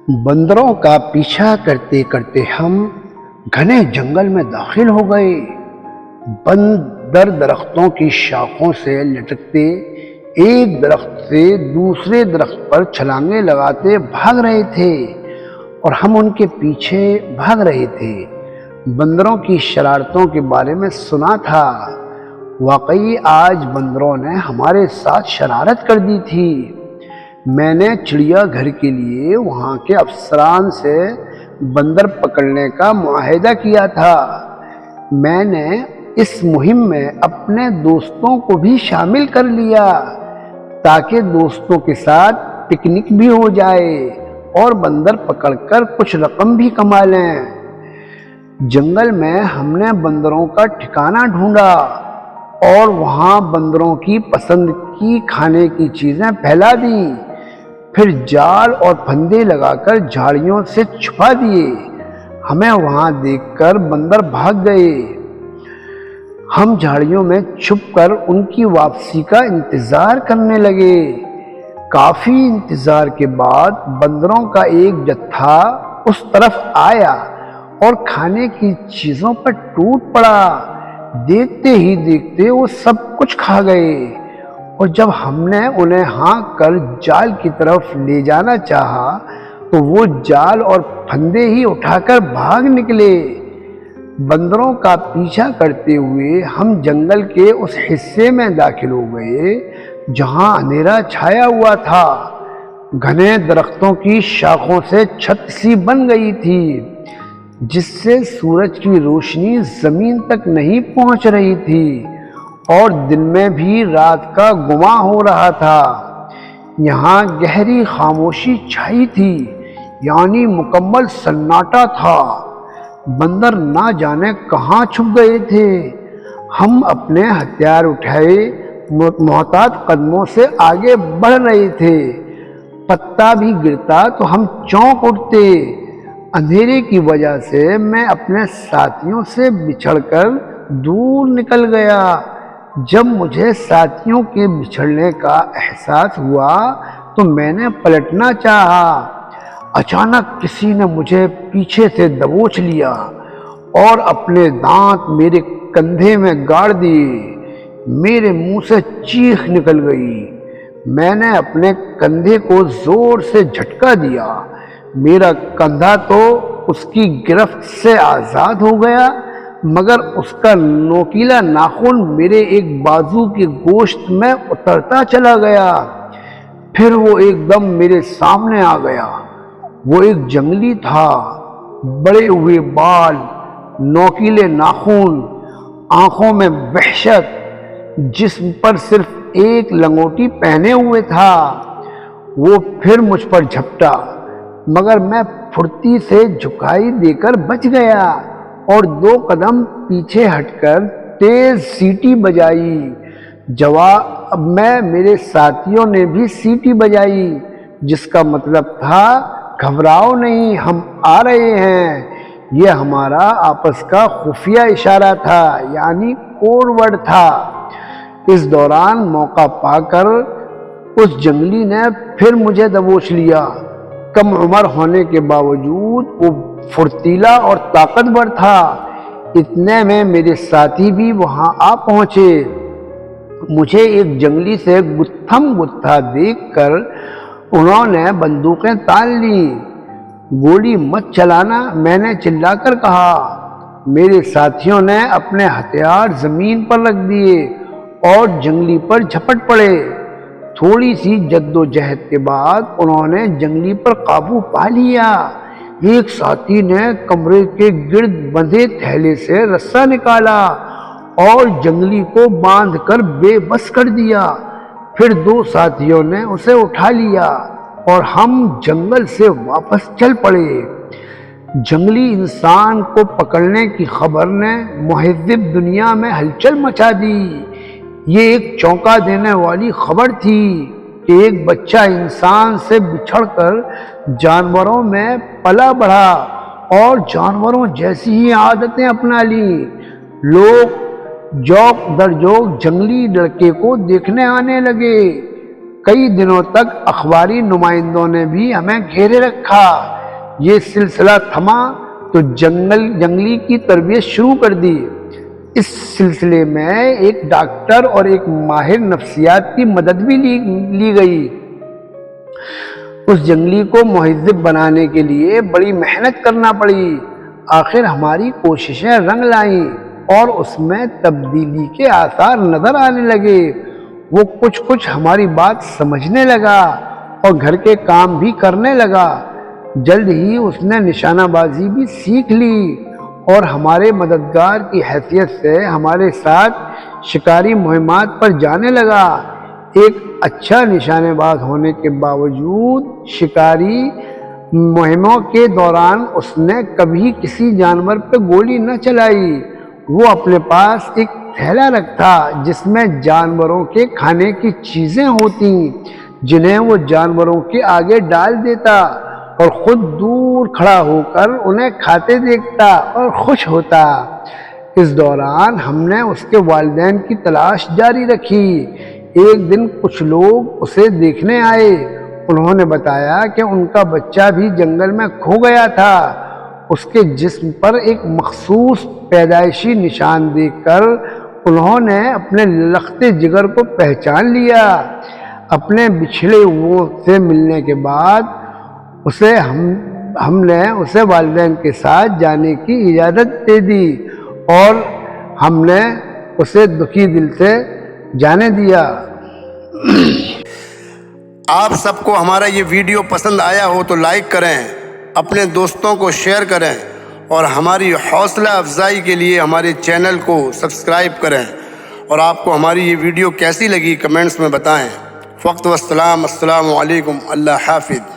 بندروں کا پیچھا کرتے کرتے ہم گھنے جنگل میں داخل ہو گئے۔ بندر درختوں کی شاخوں سے لٹکتے ایک درخت سے دوسرے درخت پر چھلانگیں لگاتے بھاگ رہے تھے اور ہم ان کے پیچھے بھاگ رہے تھے۔ بندروں کی شرارتوں کے بارے میں سنا تھا، واقعی آج بندروں نے ہمارے ساتھ شرارت کر دی تھی۔ میں نے چڑیا گھر کے لیے وہاں کے افسران سے بندر پکڑنے کا معاہدہ کیا تھا۔ میں نے اس مہم میں اپنے دوستوں کو بھی شامل کر لیا تاکہ دوستوں کے ساتھ پکنک بھی ہو جائے اور بندر پکڑ کر کچھ رقم بھی کما لیں۔ جنگل میں ہم نے بندروں کا ٹھکانہ ڈھونڈا اور وہاں بندروں کی پسند کی کھانے کی چیزیں پھیلا دیں، پھر جال اور پھندے لگا کر جھاڑیوں سے چھپا دیے۔ ہمیں وہاں دیکھ کر بندر بھاگ گئے۔ ہم جھاڑیوں میں چھپ کر ان کی واپسی کا انتظار کرنے لگے۔ کافی انتظار کے بعد بندروں کا ایک جتھا اس طرف آیا اور کھانے کی چیزوں پر ٹوٹ پڑا۔ دیکھتے ہی دیکھتے وہ سب کچھ کھا گئے، اور جب ہم نے انہیں ہانک کر جال کی طرف لے جانا چاہا تو وہ جال اور پھندے ہی اٹھا کر بھاگ نکلے۔ بندروں کا پیچھا کرتے ہوئے ہم جنگل کے اس حصے میں داخل ہو گئے جہاں اندھیرا چھایا ہوا تھا۔ گھنے درختوں کی شاخوں سے چھت سی بن گئی تھی جس سے سورج کی روشنی زمین تک نہیں پہنچ رہی تھی، اور دن میں بھی رات کا گماں ہو رہا تھا۔ یہاں گہری خاموشی چھائی تھی، یعنی مکمل سناٹا تھا۔ بندر نہ جانے کہاں چھپ گئے تھے۔ ہم اپنے ہتھیار اٹھائے محتاط قدموں سے آگے بڑھ رہے تھے۔ پتا بھی گرتا تو ہم چونک اٹھتے۔ اندھیرے کی وجہ سے میں اپنے ساتھیوں سے بچھڑ کر دور نکل گیا۔ جب مجھے ساتھیوں کے بچھڑنے کا احساس ہوا تو میں نے پلٹنا چاہا۔ اچانک کسی نے مجھے پیچھے سے دبوچ لیا اور اپنے دانت میرے کندھے میں گاڑ دیے۔ میرے منہ سے چیخ نکل گئی۔ میں نے اپنے کندھے کو زور سے جھٹکا دیا۔ میرا کندھا تو اس کی گرفت سے آزاد ہو گیا، مگر اس کا نوکیلا ناخن میرے ایک بازو کے گوشت میں اترتا چلا گیا۔ پھر وہ ایک دم میرے سامنے آ گیا۔ وہ ایک جنگلی تھا، بڑے ہوئے بال، نوکیلے ناخن، آنکھوں میں وحشت، جسم پر صرف ایک لنگوٹی پہنے ہوئے تھا۔ وہ پھر مجھ پر جھپٹا، مگر میں پھرتی سے جھکائی دے کر بچ گیا اور 2 قدم پیچھے ہٹ کر تیز سیٹی بجائی۔ جواب میں میرے ساتھیوں نے بھی سیٹی بجائی، جس کا مطلب تھا گھبراؤ نہیں، ہم آ رہے ہیں۔ یہ ہمارا آپس کا خفیہ اشارہ تھا، یعنی کوڈ ورڈ تھا۔ اس دوران موقع پا کر اس جنگلی نے پھر مجھے دبوچ لیا۔ کم عمر ہونے کے باوجود وہ پھرتیلا اور طاقتور تھا۔ اتنے میں میرے ساتھی بھی وہاں آ پہنچے۔ مجھے ایک جنگلی سے گتھم گتھا دیکھ کر انہوں نے بندوقیں تان لیں۔ گولی مت چلانا، میں نے چلا کر کہا۔ میرے ساتھیوں نے اپنے ہتھیار زمین پر رکھ دیے اور جنگلی پر جھپٹ پڑے۔ تھوڑی سی جدوجہد کے بعد انہوں نے جنگلی پر قابو پا لیا۔ ایک ساتھی نے کمرے کے گرد بندھے تھیلے سے رسا نکالا اور جنگلی کو باندھ کر بے بس کر دیا۔ پھر 2 ساتھیوں نے اسے اٹھا لیا اور ہم جنگل سے واپس چل پڑے۔ جنگلی انسان کو پکڑنے کی خبر نے مہذب دنیا میں ہلچل مچا دی۔ یہ ایک چونکا دینے والی خبر تھی کہ ایک بچہ انسان سے بچھڑ کر جانوروں میں پلا بڑھا اور جانوروں جیسی ہی عادتیں اپنا لیں۔ لوگ جوک در جوک جنگلی لڑکے کو دیکھنے آنے لگے۔ کئی دنوں تک اخباری نمائندوں نے بھی ہمیں گھیرے رکھا۔ یہ سلسلہ تھما تو جنگلی کی تربیت شروع کر دی۔ اس سلسلے میں ایک ڈاکٹر اور ایک ماہر نفسیات کی مدد بھی لی گئی۔ اس جنگلی کو مہذب بنانے کے لیے بڑی محنت کرنا پڑی۔ آخر ہماری کوششیں رنگ لائیں اور اس میں تبدیلی کے آثار نظر آنے لگے۔ وہ کچھ ہماری بات سمجھنے لگا اور گھر کے کام بھی کرنے لگا۔ جلد ہی اس نے نشانہ بازی بھی سیکھ لی اور ہمارے مددگار کی حیثیت سے ہمارے ساتھ شکاری مہمات پر جانے لگا۔ ایک اچھا نشانے باز ہونے کے باوجود شکاری مہموں کے دوران اس نے کبھی کسی جانور پہ گولی نہ چلائی۔ وہ اپنے پاس ایک تھیلا رکھتا جس میں جانوروں کے کھانے کی چیزیں ہوتی، جنہیں وہ جانوروں کے آگے ڈال دیتا اور خود دور کھڑا ہو کر انہیں کھاتے دیکھتا اور خوش ہوتا۔ اس دوران ہم نے اس کے والدین کی تلاش جاری رکھی۔ ایک دن کچھ لوگ اسے دیکھنے آئے۔ انہوں نے بتایا کہ ان کا بچہ بھی جنگل میں کھو گیا تھا۔ اس کے جسم پر ایک مخصوص پیدائشی نشان دیکھ کر انہوں نے اپنے لختے جگر کو پہچان لیا۔ اپنے بچھڑے ہوئوں سے ملنے کے بعد ہم نے اسے والدین کے ساتھ جانے کی اجازت دے دی اور ہم نے اسے دکھی دل سے جانے دیا۔ آپ سب کو ہمارا یہ ویڈیو پسند آیا ہو تو لائک کریں، اپنے دوستوں کو شیئر کریں اور ہماری حوصلہ افزائی کے لیے ہمارے چینل کو سبسکرائب کریں، اور آپ کو ہماری یہ ویڈیو کیسی لگی کمنٹس میں بتائیں۔ وقت والسلام، السلام علیکم، اللہ حافظ۔